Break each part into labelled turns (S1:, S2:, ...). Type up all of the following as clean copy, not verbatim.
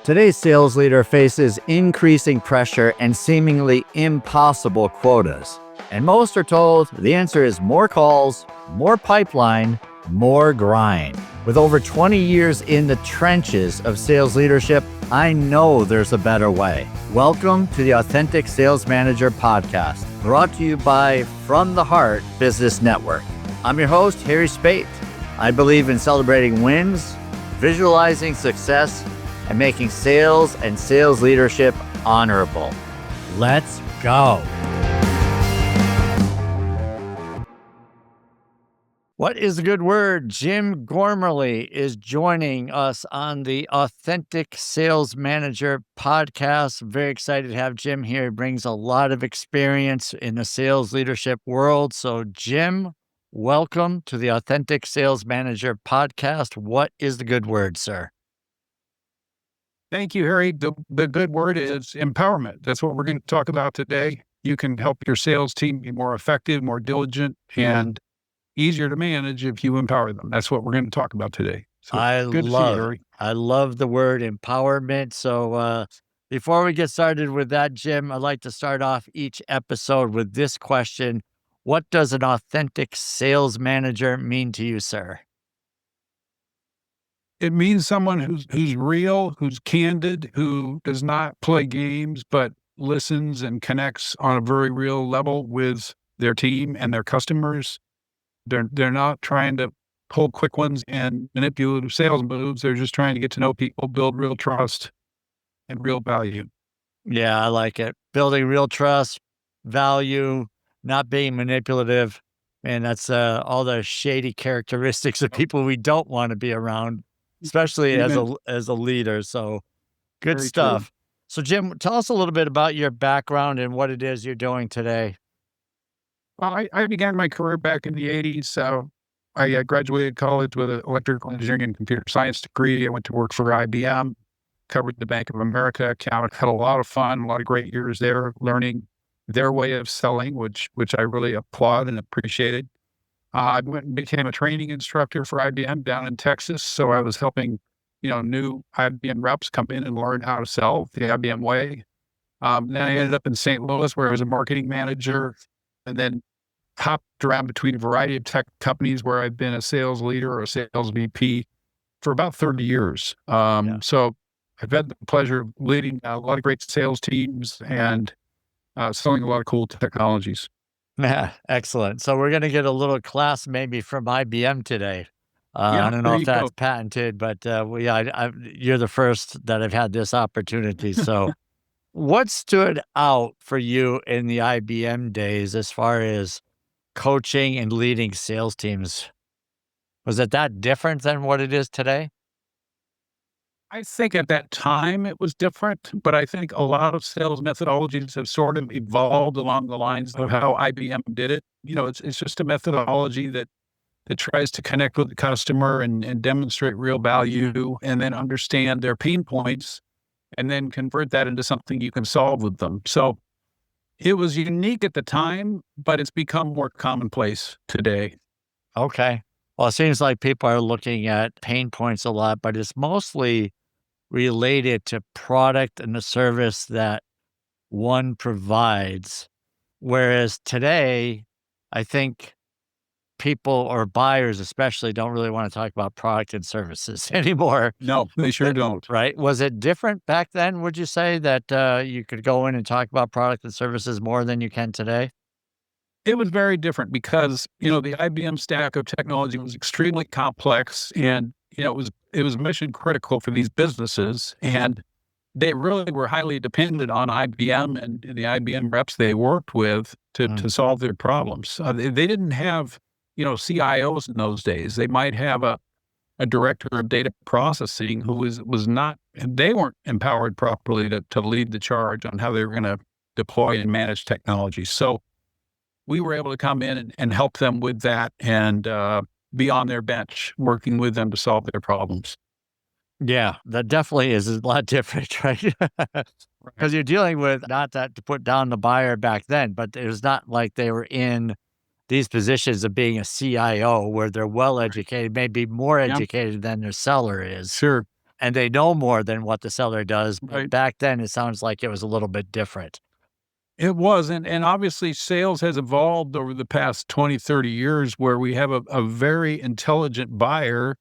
S1: Today's sales leader faces increasing pressure and seemingly impossible quotas. And most are told the answer is more calls, more pipeline, more grind. With over 20 years in the trenches of sales leadership, I know there's a better way. Welcome to the Authentic Sales Manager podcast, brought to you by From the Heart Business Network. I'm your host, Harry Spaight. I believe in celebrating wins, visualizing success, and making sales and sales leadership honorable. Let's go. What is a good word? Jim Ghormley is joining us on the Authentic Sales Manager podcast. Very excited to have Jim here. He brings a lot of experience in the sales leadership world. So Jim, welcome to the Authentic Sales Manager podcast. What is the good word, sir?
S2: Thank you, Harry. The good word is empowerment. That's what we're going to talk about today. You can help your sales team be more effective, more diligent, and easier to manage if you empower them. That's what we're going to talk about today. So good to see you, Harry.
S1: I love the word empowerment. So before we get started with that, Jim, I'd like to start off each episode with this question. What does an authentic sales manager mean to you, sir?
S2: It means someone who's real, who's candid, who does not play games, but listens and connects on a very real level with their team and their customers. They're not trying to pull quick ones and manipulative sales moves. They're just trying to get to know people, build real trust and real value.
S1: Yeah, I like it. Building real trust, value, not being manipulative. And that's all the shady characteristics of people we don't want to be around, especially as a leader. So good
S2: Very
S1: stuff.
S2: true.
S1: So Jim, tell us a little bit about your background and what it is you're doing today.
S2: Well, I began my career back in the 80s. So I graduated college with an electrical engineering and computer science degree. I went to work for IBM, covered the Bank of America account, had a lot of fun, a lot of great years there, learning their way of selling, which I really applaud and appreciated. I went and became a training instructor for IBM down in Texas. So I was helping, new IBM reps come in and learn how to sell the IBM way. Then I ended up in St. Louis where I was a marketing manager, and then hopped around between a variety of tech companies where I've been a sales leader or a sales VP for about 30 years. So I've had the pleasure of leading a lot of great sales teams and selling a lot of cool technologies.
S1: Yeah, excellent. So we're going to get a little class maybe from IBM today.
S2: Yeah,
S1: I don't
S2: there
S1: know if
S2: you
S1: that's
S2: go.
S1: patented, but you're the first that I've had this opportunity. So what stood out for you in the IBM days as far as coaching and leading sales teams? Was it that different than what it is today?
S2: I think at that time it was different, but I think a lot of sales methodologies have sort of evolved along the lines of how IBM did it. It's just a methodology that tries to connect with the customer and demonstrate real value and then understand their pain points and then convert that into something you can solve with them. So it was unique at the time, but it's become more commonplace today.
S1: Okay. Well, it seems like people are looking at pain points a lot, but it's mostly related to product and the service that one provides. Whereas today, I think people or buyers especially don't really want to talk about product and services anymore.
S2: No, they sure don't.
S1: Right? Was it different back then? Would you say that you could go in and talk about product and services more than you can today?
S2: It was very different because, the IBM stack of technology was extremely complex and, it was mission critical for these businesses. And they really were highly dependent on IBM and the IBM reps they worked with to solve their problems. They didn't have, CIOs in those days. They might have a director of data processing who was not, and they weren't empowered properly to lead the charge on how they were going to deploy and manage technology. So we were able to come in and help them with that and be on their bench, working with them to solve their problems.
S1: Yeah, that definitely is a lot different, right? Because you're dealing with not that to put down the buyer back then, but it was not like they were in these positions of being a CIO where they're well educated, maybe more
S2: Yeah,
S1: educated than their seller is.
S2: sure.
S1: and they know more than what the seller does. But
S2: Right.
S1: back then, it sounds like it was a little bit different.
S2: It was, and obviously sales has evolved over the past 20, 30 years where we have a very intelligent buyer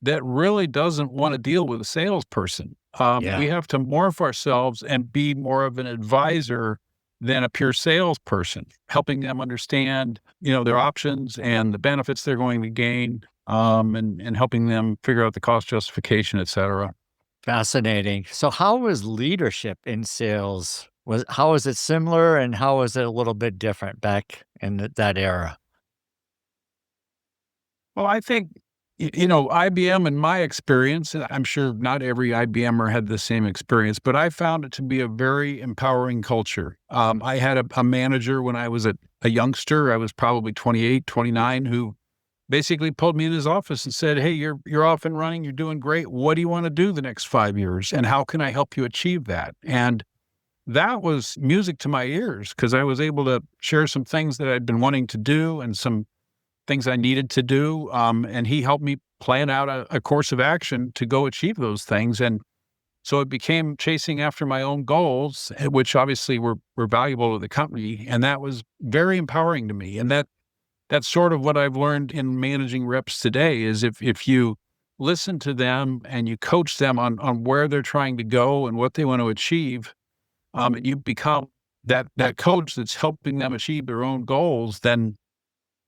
S2: that really doesn't want to deal with a salesperson.
S1: Yeah.
S2: We have to morph ourselves and be more of an advisor than a pure salesperson, helping them understand, their options and the benefits they're going to gain, and helping them figure out the cost justification, et cetera.
S1: Fascinating. So how was leadership in sales? How was it similar and how was it a little bit different back in that era?
S2: Well, I think, IBM, in my experience, and I'm sure not every IBMer had the same experience, but I found it to be a very empowering culture. I had a manager when I was a youngster. I was probably 28, 29, who basically pulled me in his office and said, "Hey, you're off and running. You're doing great. What do you want to do the next 5 years? And how can I help you achieve that?" And that was music to my ears because I was able to share some things that I'd been wanting to do and some things I needed to do. And he helped me plan out a course of action to go achieve those things. And so it became chasing after my own goals, which obviously were valuable to the company. And that was very empowering to me. And that's sort of what I've learned in managing reps today is if you listen to them and you coach them on where they're trying to go and what they want to achieve, and you become that coach that's helping them achieve their own goals, then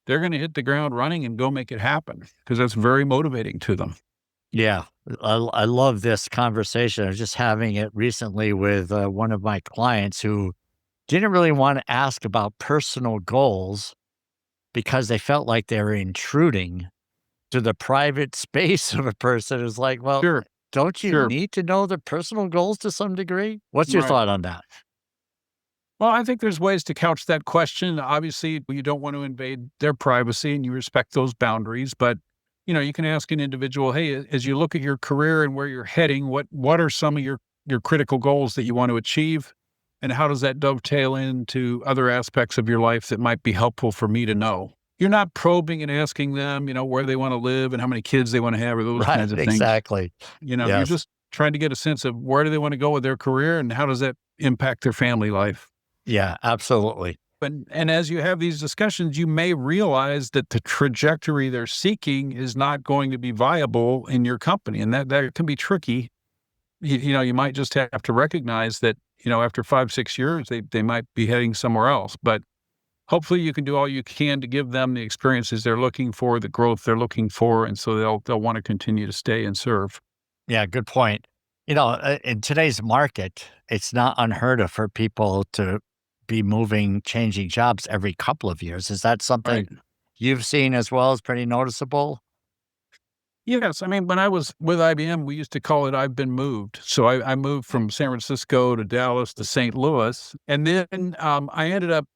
S2: they're going to hit the ground running and go make it happen because that's very motivating to them.
S1: Yeah, I love this conversation. I was just having it recently with one of my clients who didn't really want to ask about personal goals because they felt like they were intruding to the private space of a person. It's like, well,
S2: Sure,
S1: don't you
S2: sure.
S1: need to know their personal goals to some degree? What's your
S2: Right.
S1: thought on that?
S2: Well, I think there's ways to couch that question. Obviously, you don't want to invade their privacy and you respect those boundaries. But, you can ask an individual, hey, as you look at your career and where you're heading, what are some of your critical goals that you want to achieve? And how does that dovetail into other aspects of your life that might be helpful for me to know? You're not probing and asking them, where they want to live and how many kids they want to have or those
S1: Right,
S2: kinds of things.
S1: exactly.
S2: You're
S1: Yes.
S2: just trying to get a sense of where do they want to go with their career and how does that impact their family life?
S1: Yeah, absolutely.
S2: And as you have these discussions, you may realize that the trajectory they're seeking is not going to be viable in your company, and that can be tricky. You might just have to recognize that, after 5, 6 years, they might be heading somewhere else. But hopefully you can do all you can to give them the experiences they're looking for, the growth they're looking for, and so they'll want to continue to stay and serve.
S1: Yeah, good point. In today's market, it's not unheard of for people to be changing jobs every couple of years. Is that something
S2: Right.
S1: you've seen as well as pretty noticeable?
S2: Yes, I mean, when I was with IBM, we used to call it "I've been moved." So I moved from San Francisco to Dallas to St. Louis, and then I ended up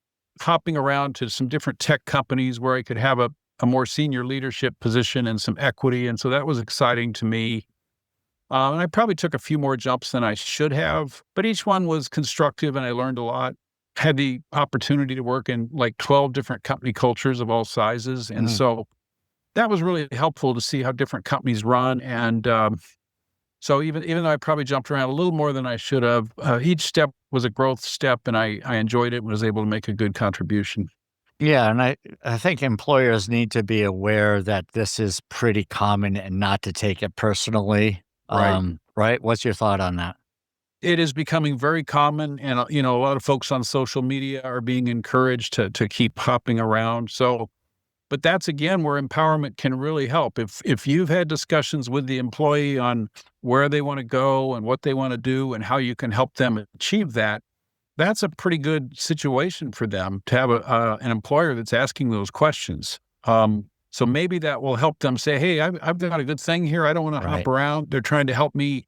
S2: hopping around to some different tech companies where I could have a more senior leadership position and some equity, and so that was exciting to me. And I probably took a few more jumps than I should have, but each one was constructive, and I learned a lot. Had the opportunity to work in like 12 different company cultures of all sizes, and
S1: Mm.
S2: so that was really helpful to see how different companies run. And so even though I probably jumped around a little more than I should have, each step was a growth step, and I enjoyed it and was able to make a good contribution.
S1: Yeah, and I think employers need to be aware that this is pretty common and not to take it personally.
S2: Right.
S1: Right? What's your thought on that?
S2: It is becoming very common, and a lot of folks on social media are being encouraged to keep hopping around. So, but that's again where empowerment can really help. If you've had discussions with the employee on where they want to go and what they want to do and how you can help them achieve that, that's a pretty good situation for them to have an employer that's asking those questions. So maybe that will help them say, "Hey, I've got a good thing here. I don't want to hop
S1: Right.
S2: around. They're trying to help me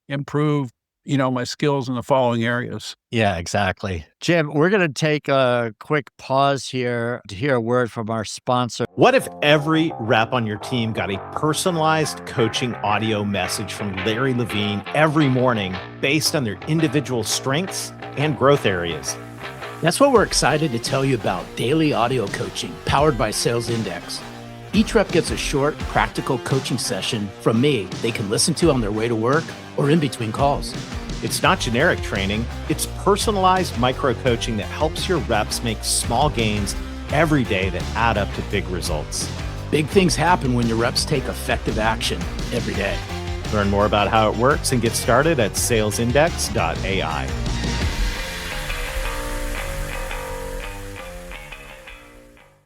S2: improve, my skills in the following areas."
S1: Yeah, exactly. Jim, we're going to take a quick pause here to hear a word from our sponsor.
S3: What if every rep on your team got a personalized coaching audio message from Larry Levine every morning based on their individual strengths and growth areas?
S4: That's what we're excited to tell you about, daily audio coaching powered by Sales Index. Each rep gets a short, practical coaching session from me they can listen to on their way to work or in between calls.
S3: It's not generic training, it's personalized micro coaching that helps your reps make small gains every day that add up to big results.
S4: Big things happen when your reps take effective action every day.
S3: Learn more about how it works and get started at salesindex.ai.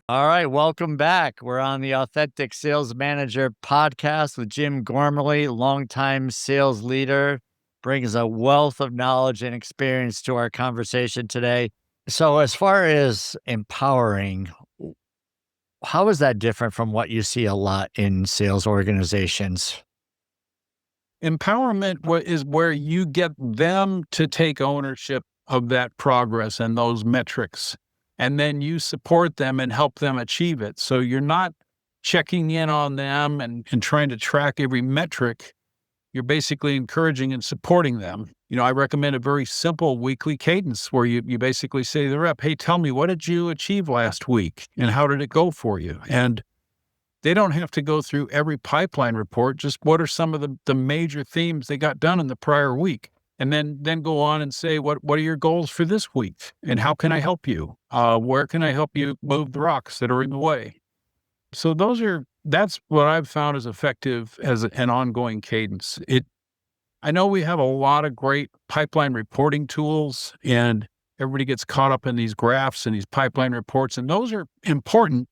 S1: All right, welcome back. We're on the Authentic Sales Manager podcast with Jim Ghormley, longtime sales leader, brings a wealth of knowledge and experience to our conversation today. So as far as empowering, how is that different from what you see a lot in sales organizations?
S2: Empowerment is where you get them to take ownership of that progress and those metrics, and then you support them and help them achieve it. So you're not checking in on them and trying to track every metric. You're basically encouraging and supporting them. I recommend a very simple weekly cadence where you basically say to the rep, hey, tell me, what did you achieve last week and how did it go for you? And they don't have to go through every pipeline report, just what are some of the major themes they got done in the prior week? And then go on and say, what are your goals for this week? And how can I help you? Where can I help you move the rocks that are in the way? So that's what I've found is effective as an ongoing cadence. I know we have a lot of great pipeline reporting tools, and everybody gets caught up in these graphs and these pipeline reports, and those are important.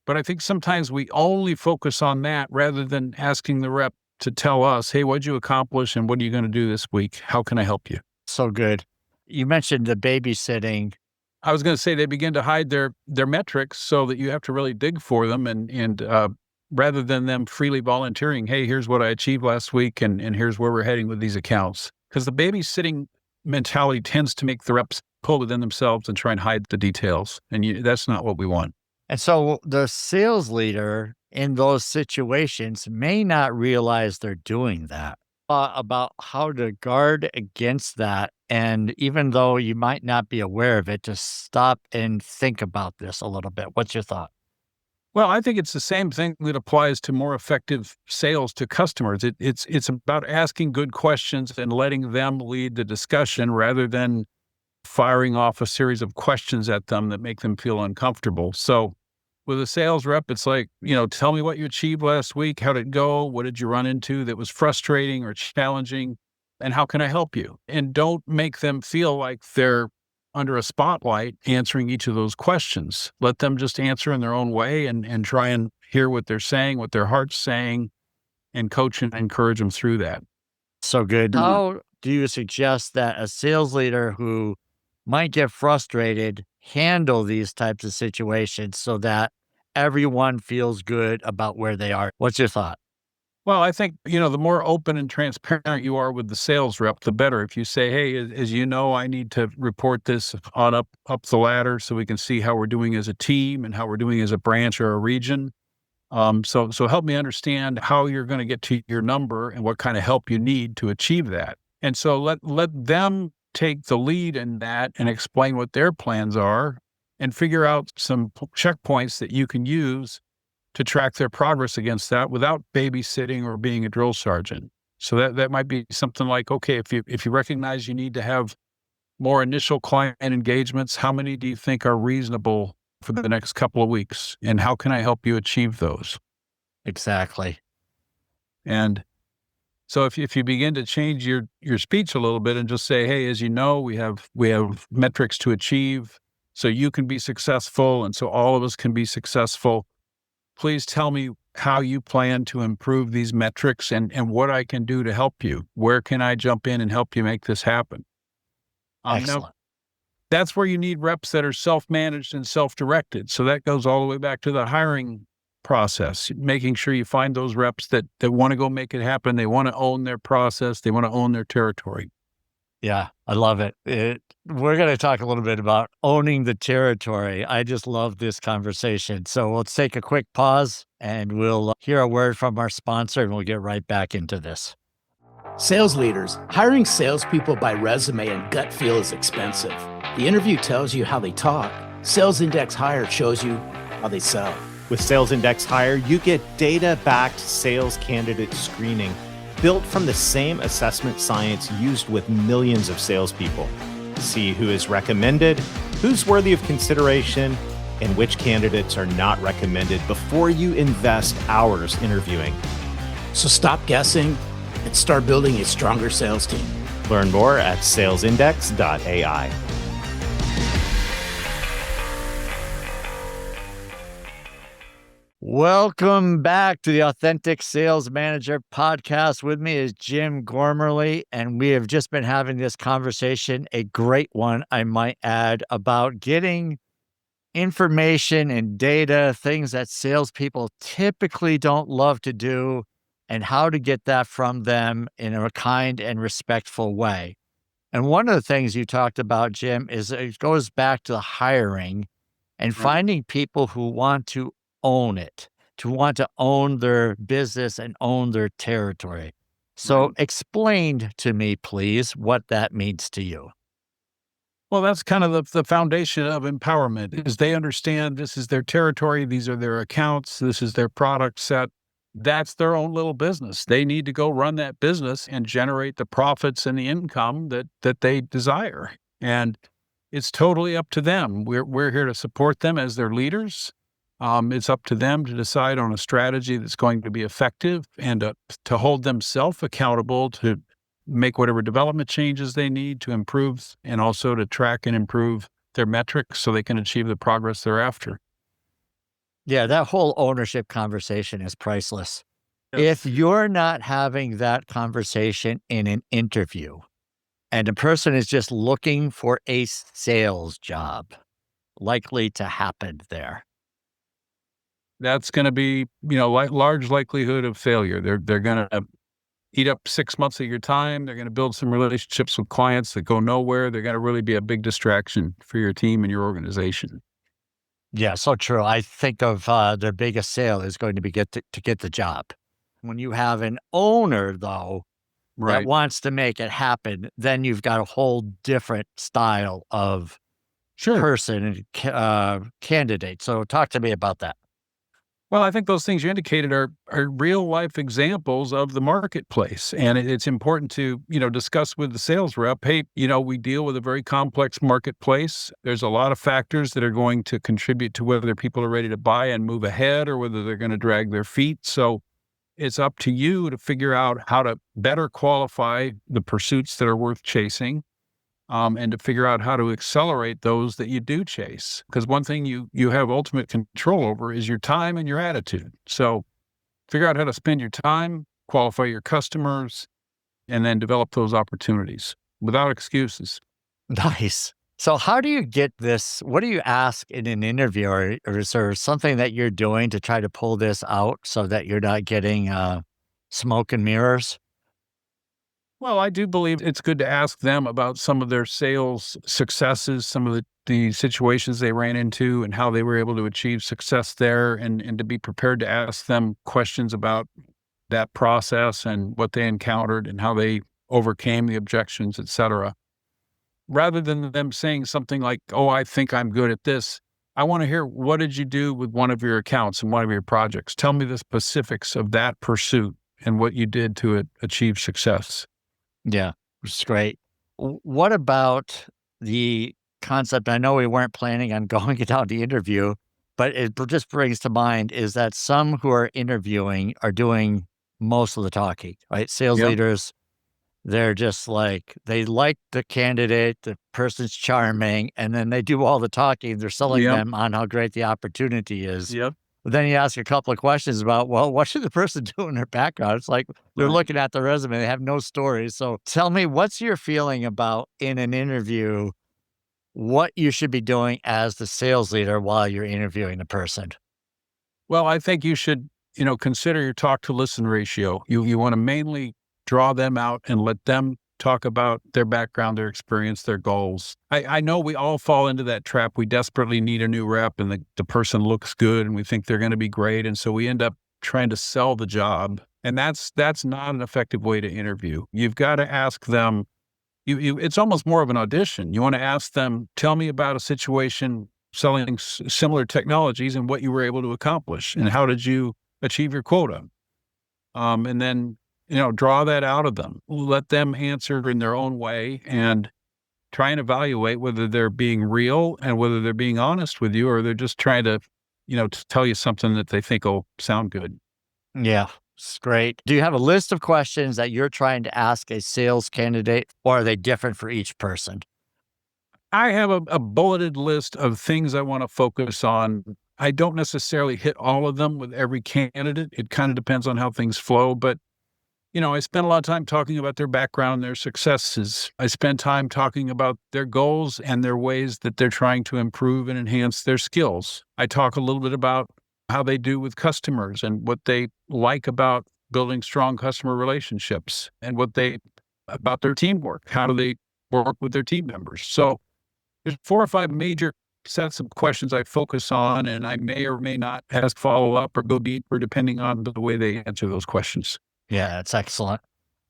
S2: But I think sometimes we only focus on that rather than asking the rep to tell us, hey, what'd you accomplish and what are you going to do this week? How can I help you?
S1: So good. You mentioned the babysitting.
S2: I was going to say they begin to hide their metrics so that you have to really dig for them and rather than them freely volunteering, hey, here's what I achieved last week and here's where we're heading with these accounts. Because the babysitting mentality tends to make the reps pull within themselves and try and hide the details. And that's not what we want.
S1: And so the sales leader in those situations may not realize they're doing that. About how to guard against that. And even though you might not be aware of it, just stop and think about this a little bit. What's your thought?
S2: Well, I think it's the same thing that applies to more effective sales to customers. It's about asking good questions and letting them lead the discussion rather than firing off a series of questions at them that make them feel uncomfortable. So with a sales rep, it's like, tell me what you achieved last week. How did it go? What did you run into that was frustrating or challenging? And how can I help you? And don't make them feel like they're under a spotlight answering each of those questions. Let them just answer in their own way and try and hear what they're saying, what their heart's saying, and coach and encourage them through that.
S1: So good. How do you suggest that a sales leader who might get frustrated handle these types of situations so that everyone feels good about where they are? What's your thought?
S2: Well, I think, the more open and transparent you are with the sales rep, the better. If you say, hey, as you know, I need to report this on up the ladder so we can see how we're doing as a team and how we're doing as a branch or a region. So help me understand how you're going to get to your number and what kind of help you need to achieve that. And so let them take the lead in that and explain what their plans are and figure out some checkpoints that you can use to track their progress against that without babysitting or being a drill sergeant. So that might be something like, okay, if you recognize you need to have more initial client engagements, how many do you think are reasonable for the next couple of weeks? And how can I help you achieve those?
S1: Exactly.
S2: And so if you begin to change your speech a little bit and just say, hey, as you know, we have metrics to achieve so you can be successful and so all of us can be successful. Please tell me how you plan to improve these metrics and what I can do to help you. Where can I jump in and help you make this happen?
S1: Excellent.
S2: Now, that's where you need reps that are self-managed and self-directed. So that goes all the way back to the hiring process, making sure you find those reps that want to go make it happen. They want to own their process. They want to own their territory.
S1: Yeah, I love it. We're going to talk a little bit about owning the territory. I just love this conversation. So let's take a quick pause and we'll hear a word from our sponsor and we'll get right back into this.
S4: Sales leaders, hiring salespeople by resume and gut feel is expensive. The interview tells you how they talk. Sales Index Hire shows you how they sell.
S3: With Sales Index Hire, you get data-backed sales candidate screening built from the same assessment science used with millions of salespeople. See who is recommended, who's worthy of consideration, and which candidates are not recommended before you invest hours interviewing.
S4: So stop guessing and start building a stronger sales team.
S3: Learn more at salesindex.ai.
S1: Welcome back to the Authentic Sales Manager podcast. With me is Jim Ghormley, and we have just been having this conversation, a great one, I might add, about getting information and data, things that salespeople typically don't love to do, and how to get that from them in a kind and respectful way. And one of the things you talked about, Jim, is it goes back to hiring and finding people who want to own it, to want to own their business and own their territory. So explain to me, please, what that means to you.
S2: Well, that's kind of the foundation of empowerment is they understand this is their territory. These are their accounts. This is their product set. That's their own little business. They need to go run that business and generate the profits and the income that they desire. And it's totally up to them. We're here to support them as their leaders. It's up to them to decide on a strategy that's going to be effective and to hold themselves accountable to make whatever development changes they need to improve and also to track and improve their metrics so they can achieve the progress they're after.
S1: Yeah, that whole ownership conversation is priceless.
S2: Yep.
S1: If you're not having that conversation in an interview and a person is just looking for a sales job, likely to happen there.
S2: That's going to be, large likelihood of failure. They're going to eat up 6 months of your time. They're going to build some relationships with clients that go nowhere. They're going to really be a big distraction for your team and your organization.
S1: Yeah, so true. I think of their biggest sale is going to be to get the job. When you have an owner, though, that wants to make it happen, then you've got a whole different style of person and candidate. So talk to me about that.
S2: Well, I think those things you indicated are real life examples of the marketplace. And it's important to, discuss with the sales rep, hey, we deal with a very complex marketplace. There's a lot of factors that are going to contribute to whether people are ready to buy and move ahead or whether they're going to drag their feet. So it's up to you to figure out how to better qualify the pursuits that are worth chasing. And to figure out how to accelerate those that you do chase. Because one thing you have ultimate control over is your time and your attitude. So figure out how to spend your time, qualify your customers, and then develop those opportunities without excuses.
S1: Nice. So how do you get this? What do you ask in an interview? Or is there something that you're doing to try to pull this out so that you're not getting smoke and mirrors?
S2: Well, I do believe it's good to ask them about some of their sales successes, some of the situations they ran into and how they were able to achieve success there and to be prepared to ask them questions about that process and what they encountered and how they overcame the objections, et cetera. Rather than them saying something like, oh, I think I'm good at this, I want to hear, what did you do with one of your accounts and one of your projects? Tell me the specifics of that pursuit and what you did to achieve success.
S1: Yeah, it's great. What about the concept? I know we weren't planning on going down the interview, but it just brings to mind is that some who are interviewing are doing most of the talking, right? Sales leaders, they're just like, they like the candidate, the person's charming, and then they do all the talking. They're selling them on how great the opportunity is.
S2: Yep.
S1: But then you ask a couple of questions about, well, what should the person do in their background? It's like they're looking at the resume, they have no stories. So tell me, what's your feeling about in an interview, what you should be doing as the sales leader while you're interviewing the person?
S2: Well, I think you should, consider your talk to listen ratio. You want to mainly draw them out and let them talk about their background, their experience, their goals. I know we all fall into that trap. We desperately need a new rep and the person looks good and we think they're going to be great. And so we end up trying to sell the job. And that's not an effective way to interview. You've got to ask them, it's almost more of an audition. You want to ask them, tell me about a situation selling similar technologies and what you were able to accomplish and how did you achieve your quota. And then, draw that out of them, let them answer in their own way and try and evaluate whether they're being real and whether they're being honest with you or they're just trying to, to tell you something that they think will sound good.
S1: Yeah, it's great. Do you have a list of questions that you're trying to ask a sales candidate, or are they different for each person?
S2: I have a bulleted list of things I want to focus on. I don't necessarily hit all of them with every candidate. It kind of depends on how things flow, but I spend a lot of time talking about their background, their successes. I spend time talking about their goals and their ways that they're trying to improve and enhance their skills. I talk a little bit about how they do with customers and what they like about building strong customer relationships and about their teamwork. How do they work with their team members? So there's 4 or 5 major sets of questions I focus on, and I may or may not ask follow-up or go deeper depending on the way they answer those questions.
S1: Yeah, that's excellent.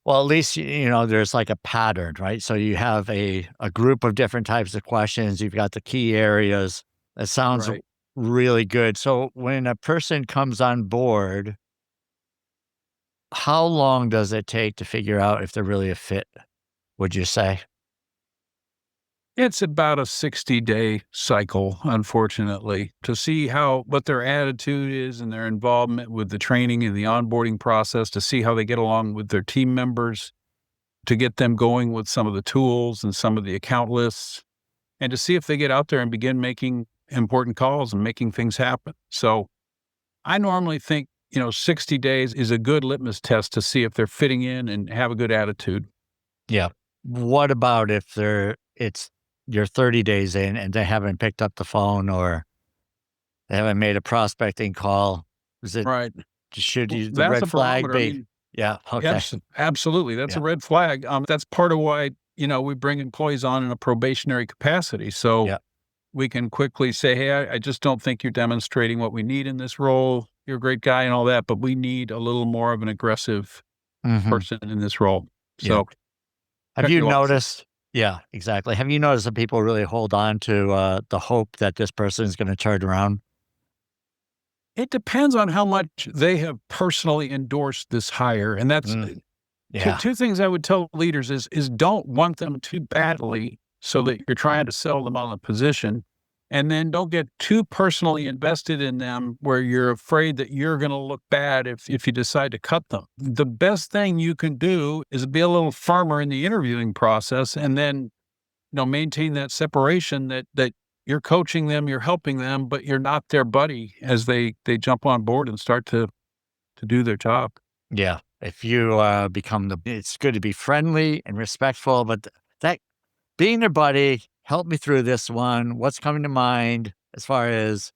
S1: Well, at least, there's like a pattern, right? So you have a group of different types of questions. You've got the key areas. That sounds
S2: Right.
S1: really good. So when a person comes on board, how long does it take to figure out if they're really a fit, would you say?
S2: It's about a 60-day cycle, unfortunately, to see what their attitude is and their involvement with the training and the onboarding process, to see how they get along with their team members, to get them going with some of the tools and some of the account lists, and to see if they get out there and begin making important calls and making things happen. So I normally think, 60 days is a good litmus test to see if they're fitting in and have a good attitude.
S1: Yeah. What about if you're 30 days in and they haven't picked up the phone or they haven't made a prospecting call?
S2: Right.
S1: Should
S2: Well,
S1: the
S2: that's
S1: red
S2: a
S1: flag
S2: barometer. I
S1: be?
S2: mean,
S1: Yeah. Okay.
S2: absolutely. That's
S1: Yeah.
S2: a red flag. That's part of why, we bring employees on in a probationary capacity. So
S1: Yeah.
S2: we can quickly say, hey, I just don't think you're demonstrating what we need in this role. You're a great guy and all that, but we need a little more of an aggressive
S1: Mhm.
S2: person in this role.
S1: Yeah.
S2: So
S1: Have
S2: check
S1: you
S2: your boxes.
S1: noticed? Yeah, exactly. Have you noticed that people really hold on to the hope that this person is going to turn around?
S2: It depends on how much they have personally endorsed this hire. And that's
S1: Mm,
S2: two,
S1: yeah.
S2: two things I would tell leaders is don't want them too badly so that you're trying to sell them on a position. And then don't get too personally invested in them where you're afraid that you're going to look bad if you decide to cut them. The best thing you can do is be a little firmer in the interviewing process and then, maintain that separation that you're coaching them, you're helping them, but you're not their buddy as they jump on board and start to do their job.
S1: Yeah. If you it's good to be friendly and respectful, but that being their buddy, help me through this one. What's coming to mind as far as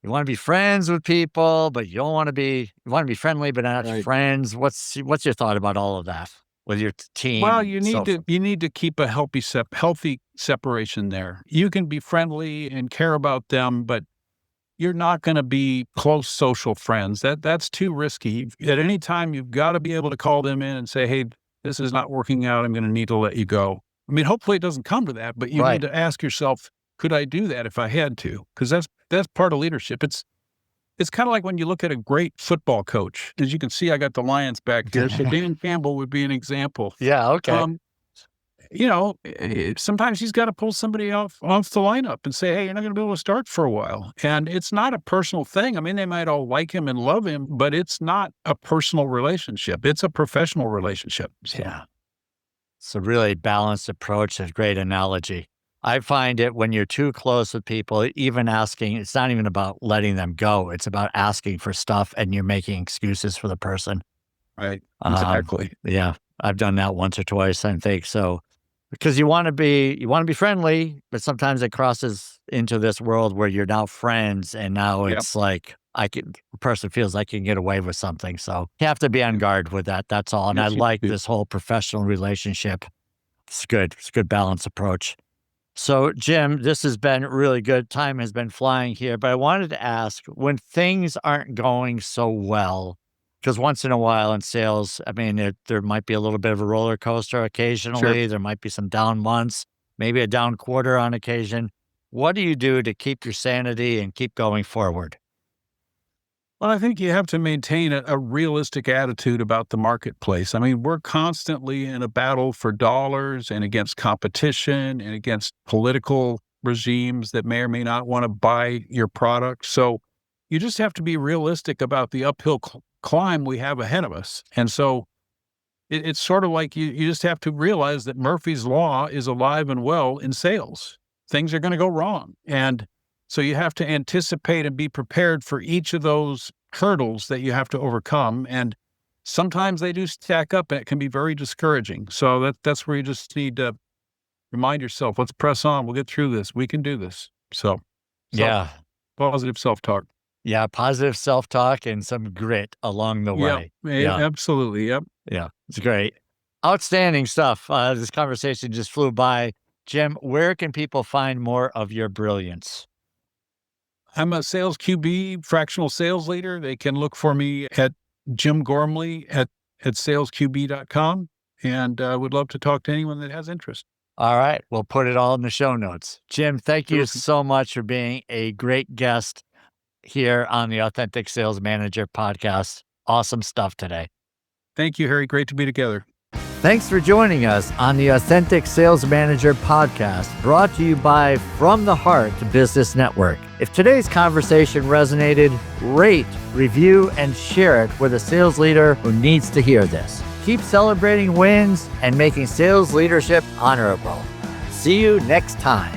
S1: you want to be friends with people, but you want to be friendly, but not
S2: Right.
S1: friends. What's your thought about all of that with your team
S2: Well,
S1: and so forth?
S2: you need to keep a healthy separation there. You can be friendly and care about them, but you're not going to be close social friends. That's too risky. At any time, you've got to be able to call them in and say, "Hey, this is not working out. I'm going to need to let you go." I mean, hopefully it doesn't come to that, but you
S1: Right.
S2: need to ask yourself, "Could I do that if I had to?" Because that's part of leadership. It's kind of like when you look at a great football coach. As you can see, I got the Lions back here, so Dan Campbell would be an example.
S1: Yeah. Okay.
S2: Um, sometimes he's got to pull somebody off the lineup and say, hey, you're not going to be able to start for a while. And it's not a personal thing. I mean, they might all like him and love him, but it's not a personal relationship. It's a professional relationship. So,
S1: Yeah. It's a really balanced approach. A great analogy. I find it when you're too close with people, even asking, it's not even about letting them go. It's about asking for stuff and you're making excuses for the person.
S2: right.
S1: Um,
S2: Exactly.
S1: Yeah. I've done that once or twice, I think. So because you want to be friendly, but sometimes it crosses into this world where you're now friends and now
S2: Yep.
S1: it's like the person feels like you can get away with something. So you have to be on guard with that. That's all. And I
S2: Yes, you
S1: like
S2: do.
S1: this whole professional relationship. It's good. It's a good balanced approach. So, Jim, this has been really good. Time has been flying here, but I wanted to ask when things aren't going so well, because once in a while in sales, I mean, there might be a little bit of a roller coaster
S2: Sure.
S1: occasionally. There might be some down months, maybe a down quarter on occasion. What do you do to keep your sanity and keep going forward?
S2: Well, I think you have to maintain a realistic attitude about the marketplace. I mean, we're constantly in a battle for dollars and against competition and against political regimes that may or may not want to buy your product. So you just have to be realistic about the uphill climb we have ahead of us. And so it's sort of like you just have to realize that Murphy's Law is alive and well in sales. Things are going to go wrong. And so you have to anticipate and be prepared for each of those hurdles that you have to overcome. And sometimes they do stack up and it can be very discouraging. So that's where you just need to remind yourself, let's press on. We'll get through this. We can do this. So
S1: Yeah.
S2: positive self-talk.
S1: Yeah. Positive self-talk and some grit along the way.
S2: Yeah, absolutely. Yep.
S1: Yeah. It's great. Outstanding stuff. This conversation just flew by. Jim, where can people find more of your brilliance?
S2: I'm a SalesQB fractional sales leader. They can look for me at Jim Ghormley at salesqb.com. And I would love to talk to anyone that has interest.
S1: All right. We'll put it all in the show notes. Jim, thank you so much for being a great guest here on the Authentic Sales Manager podcast. Awesome stuff today.
S2: Thank you, Harry. Great to be together.
S1: Thanks for joining us on the Authentic Sales Manager podcast, brought to you by From the Heart Business Network. If today's conversation resonated, rate, review, and share it with a sales leader who needs to hear this. Keep celebrating wins and making sales leadership honorable. See you next time.